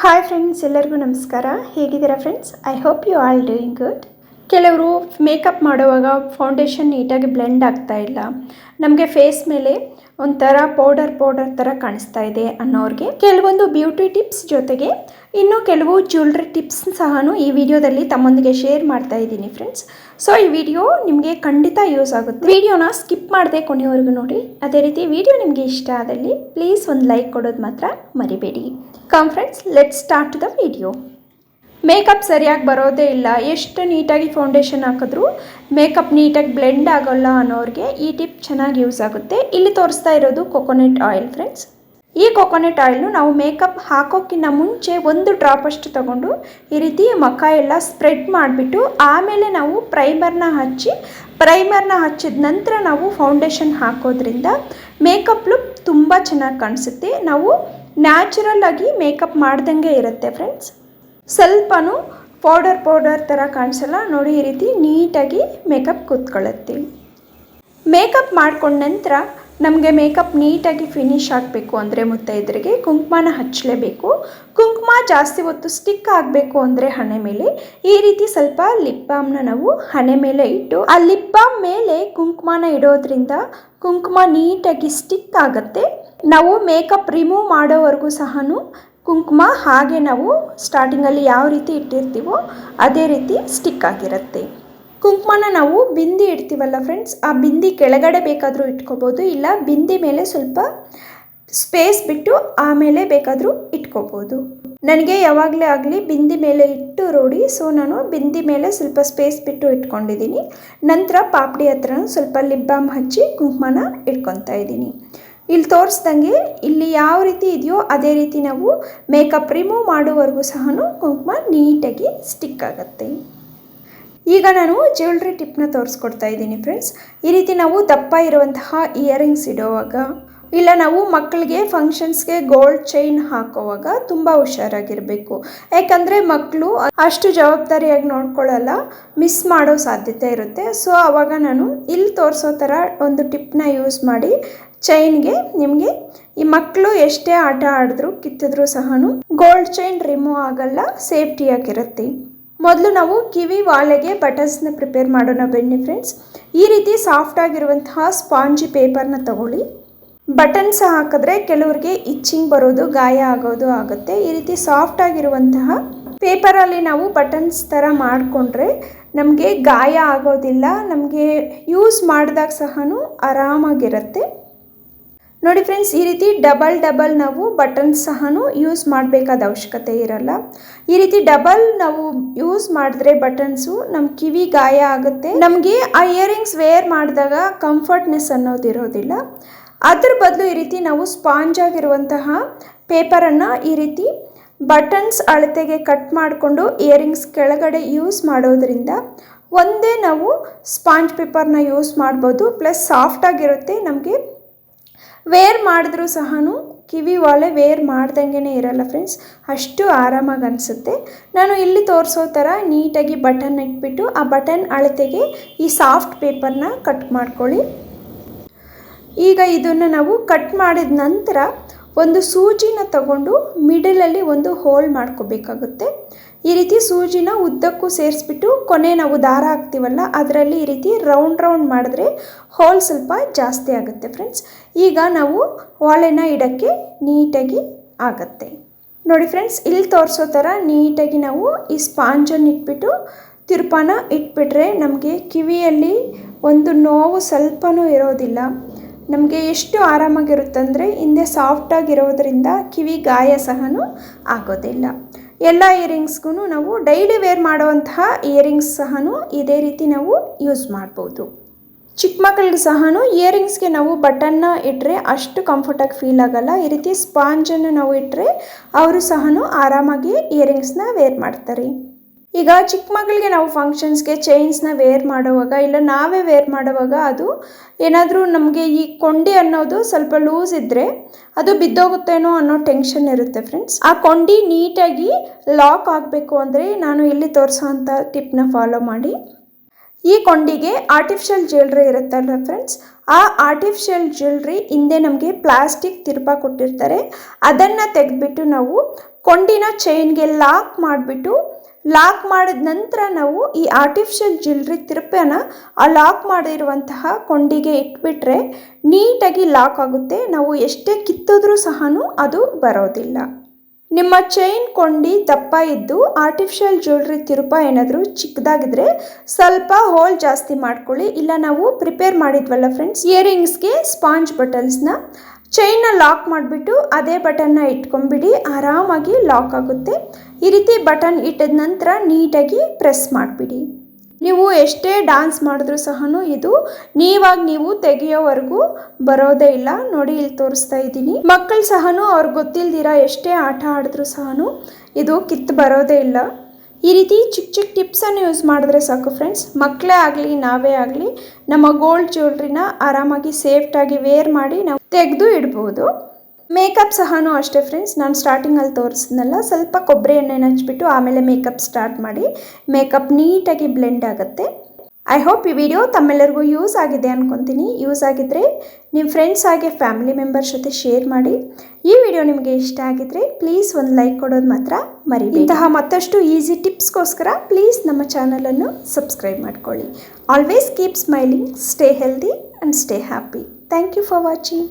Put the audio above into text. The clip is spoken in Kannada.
ಹಾಯ್ ಫ್ರೆಂಡ್ಸ್, ಎಲ್ಲರಿಗೂ ನಮಸ್ಕಾರ. ಹೇಗಿದ್ದೀರಾ friends? I hope you all doing good. ಕೆಲವರು ಮೇಕಪ್ ಮಾಡುವಾಗ ಫೌಂಡೇಶನ್ ನೀಟಾಗಿ ಬ್ಲೆಂಡ್ ಆಗ್ತಾ ಇಲ್ಲ, ನಮಗೆ ಫೇಸ್ ಮೇಲೆ ಒಂಥರ ಪೌಡರ್ ಥರ ಕಾಣಿಸ್ತಾ ಇದೆ ಅನ್ನೋರಿಗೆ ಕೆಲವೊಂದು ಬ್ಯೂಟಿ ಟಿಪ್ಸ್ ಜೊತೆಗೆ ಇನ್ನೂ ಕೆಲವು ಜ್ಯುವೆಲ್ರಿ ಟಿಪ್ಸ್ ಸಹ ಈ ವಿಡಿಯೋದಲ್ಲಿ ತಮ್ಮೊಂದಿಗೆ ಶೇರ್ ಮಾಡ್ತಾ ಇದ್ದೀನಿ ಫ್ರೆಂಡ್ಸ್. ಸೊ ಈ ವಿಡಿಯೋ ನಿಮಗೆ ಖಂಡಿತ ಯೂಸ್ ಆಗುತ್ತೆ. ವಿಡಿಯೋನ ಸ್ಕಿಪ್ ಮಾಡದೆ ಕೊನೆವರೆಗೂ ನೋಡಿ. ಅದೇ ರೀತಿ ವಿಡಿಯೋ ನಿಮಗೆ ಇಷ್ಟ ಆದಲ್ಲಿ ಪ್ಲೀಸ್ ಒಂದು ಲೈಕ್ ಕೊಡೋದು ಮಾತ್ರ ಮರಿಬೇಡಿ. Come friends, let start the video. Makeup ಸರಿಯಾಗಿ ಬರೋದೇ ಇಲ್ಲ, ಎಷ್ಟು ನೀಟಾಗಿ ಫೌಂಡೇಶನ್ ಹಾಕಿದ್ರೂ ಮೇಕಪ್ ನೀಟಾಗಿ ಬ್ಲೆಂಡ್ ಆಗೋಲ್ಲ ಅನ್ನೋರಿಗೆ ಈ ಟಿಪ್ ಚೆನ್ನಾಗಿ ಯೂಸ್ ಆಗುತ್ತೆ. ಇಲ್ಲಿ ತೋರಿಸ್ತಾ ಇರೋದು ಕೊಕೊನಟ್ ಆಯಿಲ್ ಫ್ರೆಂಡ್ಸ್. ಈ ಕೊಕೊನಟ್ ಆಯಿಲ್ನು ನಾವು ಮೇಕಪ್ ಹಾಕೋಕ್ಕಿಂತ ಮುಂಚೆ ಒಂದು ಡ್ರಾಪ್ ಅಷ್ಟು ತಗೊಂಡು ಈ ರೀತಿ ಮುಖ ಎಲ್ಲ ಸ್ಪ್ರೆಡ್ ಮಾಡಿಬಿಟ್ಟು ಆಮೇಲೆ ನಾವು ಪ್ರೈಮರ್ನ ಹಚ್ಚಿದ ನಂತರ ನಾವು ಫೌಂಡೇಶನ್ ಹಾಕೋದ್ರಿಂದ ಮೇಕಪ್ ಲುಕ್ ತುಂಬ ಚೆನ್ನಾಗಿ ಕಾಣಿಸುತ್ತೆ. ನಾವು ನ್ಯಾಚುರಲ್ ಆಗಿ ಮೇಕಪ್ ಮಾಡ್ದಂಗೆ ಇರುತ್ತೆ ಫ್ರೆಂಡ್ಸ್. ಸ್ವಲ್ಪನೂ ಪೌಡರ್ ಥರ ಕಾಣಿಸಲ್ಲ ನೋಡಿ. ಈ ರೀತಿ ನೀಟಾಗಿ ಮೇಕಪ್ ಕೂತ್ಕೊಳ್ಳುತ್ತೆ. ಮೇಕಪ್ ಮಾಡ್ಕೊಂಡ ನಂತರ ನಮಗೆ ಮೇಕಪ್ ನೀಟಾಗಿ ಫಿನಿಶ್ ಆಗಬೇಕು ಅಂದರೆ ಮುತ್ತೈದರಿಗೆ ಕುಂಕುಮನ ಹಚ್ಚಲೇಬೇಕು. ಕುಂಕುಮ ಜಾಸ್ತಿ ಹೊತ್ತು ಸ್ಟಿಕ್ ಆಗಬೇಕು ಅಂದರೆ ಹಣೆ ಮೇಲೆ ಈ ರೀತಿ ಸ್ವಲ್ಪ ಲಿಪ್ ಬಾಮ್ನ ನಾವು ಹಣೆ ಮೇಲೆ ಇಟ್ಟು ಆ ಲಿಪ್ ಬಾಮ್ ಮೇಲೆ ಕುಂಕುಮನ ಇಡೋದ್ರಿಂದ ಕುಂಕುಮ ನೀಟಾಗಿ ಸ್ಟಿಕ್ ಆಗುತ್ತೆ. ನಾವು ಮೇಕಪ್ ರಿಮೂವ್ ಮಾಡೋವರೆಗೂ ಸಹ ಕುಂಕುಮ ಹಾಗೆ ನಾವು ಸ್ಟಾರ್ಟಿಂಗಲ್ಲಿ ಯಾವ ರೀತಿ ಇಟ್ಟಿರ್ತೀವೋ ಅದೇ ರೀತಿ ಸ್ಟಿಕ್ ಆಗಿರುತ್ತೆ. ಕುಂಕುಮನ ನಾವು ಬಿಂದಿ ಇಡ್ತೀವಲ್ಲ ಫ್ರೆಂಡ್ಸ್, ಆ ಬಿಂದಿ ಕೆಳಗಡೆ ಬೇಕಾದರೂ ಇಟ್ಕೋಬೋದು, ಇಲ್ಲ ಬಿಂದಿ ಮೇಲೆ ಸ್ವಲ್ಪ ಸ್ಪೇಸ್ ಬಿಟ್ಟು ಆಮೇಲೆ ಬೇಕಾದರೂ ಇಟ್ಕೋಬೋದು. ನನಗೆ ಯಾವಾಗಲೇ ಆಗಲಿ ಬಿಂದಿ ಮೇಲೆ ಇಟ್ಟು ರೂಢಿ. ಸೊ ನಾನು ಬಿಂದಿ ಮೇಲೆ ಸ್ವಲ್ಪ ಸ್ಪೇಸ್ ಬಿಟ್ಟು ಇಟ್ಕೊಂಡಿದ್ದೀನಿ. ನಂತರ ಪಾಪಡಿ ಹತ್ರ ಸ್ವಲ್ಪ ಲಿಪ್ ಬಾಮ್ ಹಚ್ಚಿ ಕುಂಕುಮನ ಇಟ್ಕೊತಾ ಇದ್ದೀನಿ. ಇಲ್ಲಿ ತೋರಿಸ್ದಂಗೆ ಇಲ್ಲಿ ಯಾವ ರೀತಿ ಇದೆಯೋ ಅದೇ ರೀತಿ ನಾವು ಮೇಕಪ್ ರಿಮೂವ್ ಮಾಡುವವರೆಗೂ ಸಹ ಕುಂಕುಮ ನೀಟಾಗಿ ಸ್ಟಿಕ್ ಆಗುತ್ತೆ. ಈಗ ನಾನು ಜ್ಯುವೆಲ್ರಿ ಟಿಪ್ನ ತೋರಿಸ್ಕೊಡ್ತಾ ಇದ್ದೀನಿ ಫ್ರೆಂಡ್ಸ್. ಈ ರೀತಿ ನಾವು ದಪ್ಪ ಇರುವಂತಹ ಇಯರಿಂಗ್ಸ್ ಇಡೋವಾಗ, ಇಲ್ಲ ನಾವು ಮಕ್ಕಳಿಗೆ ಫಂಕ್ಷನ್ಸ್ಗೆ ಗೋಲ್ಡ್ ಚೈನ್ ಹಾಕೋವಾಗ ತುಂಬ ಹುಷಾರಾಗಿರಬೇಕು. ಯಾಕಂದರೆ ಮಕ್ಕಳು ಅಷ್ಟು ಜವಾಬ್ದಾರಿಯಾಗಿ ನೋಡ್ಕೊಳ್ಳಲ್ಲ, ಮಿಸ್ ಮಾಡೋ ಸಾಧ್ಯತೆ ಇರುತ್ತೆ. ಸೊ ಆವಾಗ ನಾನು ಇಲ್ಲಿ ತೋರಿಸೋ ಥರ ಒಂದು ಟಿಪ್ನ ಯೂಸ್ ಮಾಡಿ ಚೈನ್ಗೆ ನಿಮಗೆ ಈ ಮಕ್ಕಳು ಎಷ್ಟೇ ಆಟ ಆಡಿದ್ರು ಕಿತ್ತಿದ್ರು ಸಹ ಗೋಲ್ಡ್ ಚೈನ್ ರಿಮೂವ್ ಆಗಲ್ಲ, ಸೇಫ್ಟಿಯಾಗಿರುತ್ತೆ. ಮೊದಲು ನಾವು ಕಿವಿ ವಾಲೆಗೆ ಬಟನ್ಸ್ನ ಪ್ರಿಪೇರ್ ಮಾಡೋಣ ಬನ್ನಿ ಫ್ರೆಂಡ್ಸ್. ಈ ರೀತಿ ಸಾಫ್ಟ್ ಆಗಿರುವಂತಹ ಸ್ಪಾಂಜಿ ಪೇಪರ್ನ ತಗೊಳ್ಳಿ. ಬಟನ್ಸ್ ಹಾಕಿದ್ರೆ ಕೆಲವರಿಗೆ ಇಚ್ಚಿಂಗ್ ಬರೋದು, ಗಾಯ ಆಗೋದು ಆಗುತ್ತೆ. ಈ ರೀತಿ ಸಾಫ್ಟ್ ಆಗಿರುವಂತಹ ಪೇಪರಲ್ಲಿ ನಾವು ಬಟನ್ಸ್ ಥರ ಮಾಡಿಕೊಂಡ್ರೆ ನಮಗೆ ಗಾಯ ಆಗೋದಿಲ್ಲ, ನಮಗೆ ಯೂಸ್ ಮಾಡಿದಾಗ ಸಹ ಆರಾಮಾಗಿರುತ್ತೆ. ನೋಡಿ ಫ್ರೆಂಡ್ಸ್, ಈ ರೀತಿ ಡಬಲ್ ನಾವು ಬಟನ್ಸ್ ಸಹ ಯೂಸ್ ಮಾಡಬೇಕಾದ ಅವಶ್ಯಕತೆ ಇರಲ್ಲ. ಈ ರೀತಿ ಡಬಲ್ ನಾವು ಯೂಸ್ ಮಾಡಿದ್ರೆ ಬಟನ್ಸು ನಮ್ಮ ಕಿವಿ ಗಾಯ ಆಗುತ್ತೆ, ನಮಗೆ ಆ ಇಯರಿಂಗ್ಸ್ ವೇರ್ ಮಾಡಿದಾಗ ಕಂಫರ್ಟ್ನೆಸ್ ಅನ್ನೋದಿರೋದಿಲ್ಲ. ಅದ್ರ ಬದಲು ಈ ರೀತಿ ನಾವು ಸ್ಪಾಂಜ್ ಆಗಿರುವಂತಹ ಪೇಪರನ್ನು ಈ ರೀತಿ ಬಟನ್ಸ್ ಅಳತೆಗೆ ಕಟ್ ಮಾಡಿಕೊಂಡು ಇಯರಿಂಗ್ಸ್ ಕೆಳಗಡೆ ಯೂಸ್ ಮಾಡೋದ್ರಿಂದ ಒಂದೇ ನಾವು ಸ್ಪಾಂಜ್ ಪೇಪರ್ನ ಯೂಸ್ ಮಾಡ್ಬೋದು. ಪ್ಲಸ್ ಸಾಫ್ಟಾಗಿರುತ್ತೆ, ನಮಗೆ ವೇರ್ ಮಾಡಿದ್ರೂ ಸಹ ಕಿವಿ ವಾಲೆ ವೇರ್ ಮಾಡ್ದಂಗೆ ಇರಲ್ಲ ಫ್ರೆಂಡ್ಸ್, ಅಷ್ಟು ಆರಾಮಾಗಿ ಅನಿಸುತ್ತೆ. ನಾನು ಇಲ್ಲಿ ತೋರಿಸೋ ಥರ ನೀಟಾಗಿ ಬಟನ್ ಇಟ್ಬಿಟ್ಟು ಆ ಬಟನ್ ಅಳತೆಗೆ ಈ ಸಾಫ್ಟ್ ಪೇಪರ್ನ ಕಟ್ ಮಾಡ್ಕೊಳ್ಳಿ. ಈಗ ಇದನ್ನು ನಾವು ಕಟ್ ಮಾಡಿದ ನಂತರ ಒಂದು ಸೂಜಿನ ತಗೊಂಡು ಮಿಡಲಲ್ಲಿ ಒಂದು ಹೋಲ್ ಮಾಡ್ಕೋಬೇಕಾಗುತ್ತೆ. ಈ ರೀತಿ ಸೂಜಿನ ಉದ್ದಕ್ಕೂ ಸೇರಿಸ್ಬಿಟ್ಟು ಕೊನೆ ನಾವು ದಾರ ಹಾಕ್ತೀವಲ್ಲ ಅದರಲ್ಲಿ ಈ ರೀತಿ ರೌಂಡ್ ಮಾಡಿದ್ರೆ ಹೋಲ್ ಸ್ವಲ್ಪ ಜಾಸ್ತಿ ಆಗುತ್ತೆ ಫ್ರೆಂಡ್ಸ್. ಈಗ ನಾವು ವಾಲೆನ ಇಡೋಕ್ಕೆ ನೀಟಾಗಿ ಆಗುತ್ತೆ. ನೋಡಿ ಫ್ರೆಂಡ್ಸ್, ಇಲ್ಲಿ ತೋರಿಸೋ ಥರ ನೀಟಾಗಿ ನಾವು ಈ ಸ್ಪಾಂಜನ್ನು ಇಟ್ಬಿಟ್ಟು ತಿರುಪಾನ ಇಟ್ಬಿಟ್ರೆ ನಮಗೆ ಕಿವಿಯಲ್ಲಿ ಒಂದು ನೋವು ಸ್ವಲ್ಪನೂ ಇರೋದಿಲ್ಲ. ನಮಗೆ ಎಷ್ಟು ಆರಾಮಾಗಿರುತ್ತಂದರೆ ಹಿಂದೆ ಸಾಫ್ಟಾಗಿರೋದ್ರಿಂದ ಕಿವಿ ಗಾಯ ಸಹ ಆಗೋದಿಲ್ಲ. ಎಲ್ಲ ಇಯರಿಂಗ್ಸ್ಗೂ ನಾವು ಡೈಲಿ ವೇರ್ ಮಾಡುವಂತಹ ಇಯರಿಂಗ್ಸ್ ಸಹ ಇದೇ ರೀತಿ ನಾವು ಯೂಸ್ ಮಾಡ್ಬೋದು. ಚಿಕ್ಕ ಮಕ್ಕಳಿಗೆ ಸಹ ಇಯರಿಂಗ್ಸ್ಗೆ ನಾವು ಬಟನ್ನ ಇಟ್ಟರೆ ಅಷ್ಟು ಕಂಫರ್ಟಾಗಿ ಫೀಲ್ ಆಗಲ್ಲ. ಈ ರೀತಿ ಸ್ಪಾಂಜನ್ನು ನಾವು ಇಟ್ಟರೆ ಅವರು ಸಹ ಆರಾಮಾಗಿ ಇಯರಿಂಗ್ಸ್ನ ವೇರ್ ಮಾಡ್ತಾರೆ. ಈಗ ಚಿಕ್ಕ ಮಕ್ಕಳಿಗೆ ನಾವು ಫಂಕ್ಷನ್ಸ್ಗೆ ಚೈನ್ಸ್ನ ವೇರ್ ಮಾಡುವಾಗ, ಇಲ್ಲ ನಾವೇ ವೇರ್ ಮಾಡುವಾಗ ಅದು ಏನಾದರೂ ನಮಗೆ ಈ ಕೊಂಡಿ ಅನ್ನೋದು ಸ್ವಲ್ಪ ಲೂಸ್ ಇದ್ದರೆ ಅದು ಬಿದ್ದೋಗುತ್ತೇನೋ ಅನ್ನೋ ಟೆನ್ಷನ್ ಇರುತ್ತೆ ಫ್ರೆಂಡ್ಸ್. ಆ ಕೊಂಡಿ ನೀಟಾಗಿ ಲಾಕ್ ಆಗಬೇಕು ಅಂದರೆ ನಾನು ಇಲ್ಲಿ ತೋರಿಸೋವಂಥ ಟಿಪ್ನ ಫಾಲೋ ಮಾಡಿ. ಈ ಕೊಂಡಿಗೆ ಆರ್ಟಿಫಿಷಿಯಲ್ ಜ್ಯುವೆಲ್ರಿ ಇರುತ್ತಲ್ಲ ಫ್ರೆಂಡ್ಸ್, ಆ ಆರ್ಟಿಫಿಷಿಯಲ್ ಜ್ಯುವೆಲ್ರಿ ಹಿಂದೆ ನಮಗೆ ಪ್ಲಾಸ್ಟಿಕ್ ತಿರುಪ ಕೊಟ್ಟಿರ್ತಾರೆ, ಅದನ್ನು ತೆಗೆದುಬಿಟ್ಟು ನಾವು ಕೊಂಡಿನ ಚೈನ್ಗೆ ಲಾಕ್ ಮಾಡಿಬಿಟ್ಟು ಲಾಕ್ ಮಾಡಿದ ನಂತರ ನಾವು ಈ ಆರ್ಟಿಫಿಷಿಯಲ್ ಜ್ಯುವೆಲ್ರಿ ತಿರುಪೆನ ಆ ಲಾಕ್ ಮಾಡಿರುವಂತಹ ಕೊಂಡಿಗೆ ಇಟ್ಬಿಟ್ರೆ ನೀಟಾಗಿ ಲಾಕ್ ಆಗುತ್ತೆ. ನಾವು ಎಷ್ಟೇ ಕಿತ್ತಿದ್ರೂ ಸಹ ಅದು ಬರೋದಿಲ್ಲ. ನಿಮ್ಮ ಚೈನ್ ಕೊಂಡಿ ದಪ್ಪ ಇದ್ದು ಆರ್ಟಿಫಿಷಿಯಲ್ ಜ್ಯುವೆಲ್ರಿ ತಿರುಪ ಏನಾದರೂ ಚಿಕ್ಕದಾಗಿದ್ರೆ ಸ್ವಲ್ಪ ಹೋಲ್ ಜಾಸ್ತಿ ಮಾಡ್ಕೊಳ್ಳಿ. ಇಲ್ಲ ನಾವು ಪ್ರಿಪೇರ್ ಮಾಡಿದ್ವಲ್ಲ ಫ್ರೆಂಡ್ಸ್ ಇಯರಿಂಗ್ಸ್ಗೆ ಸ್ಪಾಂಜ್ ಬಟನ್ಸ್ನ ಚೈನ್ನ ಲಾಕ್ ಮಾಡಿಬಿಟ್ಟು ಅದೇ ಬಟನ್ನ ಇಟ್ಕೊಂಡ್ಬಿಡಿ, ಆರಾಮಾಗಿ ಲಾಕ್ ಆಗುತ್ತೆ. ಈ ರೀತಿ ಬಟನ್ ಇಟ್ಟಿದ ನಂತರ ನೀಟಾಗಿ ಪ್ರೆಸ್ ಮಾಡಿಬಿಡಿ. ನೀವು ಎಷ್ಟೇ ಡ್ಯಾನ್ಸ್ ಮಾಡಿದ್ರೂ ಸಹ ಇದು ನೀವು ತೆಗೆಯೋವರೆಗೂ ಬರೋದೇ ಇಲ್ಲ. ನೋಡಿ ಇಲ್ಲಿ ತೋರಿಸ್ತಾ ಇದ್ದೀನಿ. ಮಕ್ಕಳು ಸಹ ಅವ್ರಿಗೆ ಗೊತ್ತಿಲ್ದಿರ ಎಷ್ಟೇ ಆಟ ಆಡಿದ್ರೂ ಸಹ ಇದು ಕಿತ್ತು ಬರೋದೇ ಇಲ್ಲ. ಈ ರೀತಿ ಚಿಕ್ಕ ಚಿಕ್ಕ ಟಿಪ್ಸನ್ನು ಯೂಸ್ ಮಾಡಿದ್ರೆ ಸಾಕು ಫ್ರೆಂಡ್ಸ್, ಮಕ್ಕಳೇ ಆಗಲಿ ನಾವೇ ಆಗಲಿ ನಮ್ಮ ಗೋಲ್ಡ್ ಜ್ಯುವೆಲ್ರಿನ ಆರಾಮಾಗಿ ಸೇಫ್ಟಾಗಿ ವೇರ್ ಮಾಡಿ ನಾವು ತೆಗೆದು ಇಡ್ಬೋದು. ಮೇಕಪ್ ಸಹ ಅಷ್ಟೇ ಫ್ರೆಂಡ್ಸ್, ನಾನು ಸ್ಟಾರ್ಟಿಂಗಲ್ಲಿ ತೋರಿಸಿದ್ನಲ್ಲ, ಸ್ವಲ್ಪ ಕೊಬ್ಬರಿ ಎಣ್ಣೆನ ಹಚ್ಬಿಟ್ಟು ಆಮೇಲೆ ಮೇಕಪ್ ಸ್ಟಾರ್ಟ್ ಮಾಡಿ ಮೇಕಪ್ ನೀಟಾಗಿ ಬ್ಲೆಂಡ್ ಆಗುತ್ತೆ. ಐ ಹೋಪ್ ಈ ವಿಡಿಯೋ ತಮ್ಮೆಲ್ಲರಿಗೂ ಯೂಸ್ ಆಗಿದೆ ಅಂದ್ಕೊತೀನಿ. ಯೂಸ್ ಆಗಿದ್ದರೆ ನಿಮ್ಮ ಫ್ರೆಂಡ್ಸ್ ಹಾಗೆ ಫ್ಯಾಮಿಲಿ ಮೆಂಬರ್ಸ್ ಜೊತೆ ಶೇರ್ ಮಾಡಿ. ಈ ವಿಡಿಯೋ ನಿಮಗೆ ಇಷ್ಟ ಆಗಿದ್ದರೆ ಪ್ಲೀಸ್ ಒಂದು ಲೈಕ್ ಕೊಡೋದು ಮಾತ್ರ ಮರಿಬೇಡಿ. ಇಂತಹ ಮತ್ತಷ್ಟು ಈಸಿ ಟಿಪ್ಸ್ಗೋಸ್ಕರ ಪ್ಲೀಸ್ ನಮ್ಮ ಚಾನಲನ್ನು ಸಬ್ಸ್ಕ್ರೈಬ್ ಮಾಡ್ಕೊಳ್ಳಿ. Always keep smiling, stay healthy and stay happy. Thank you for watching.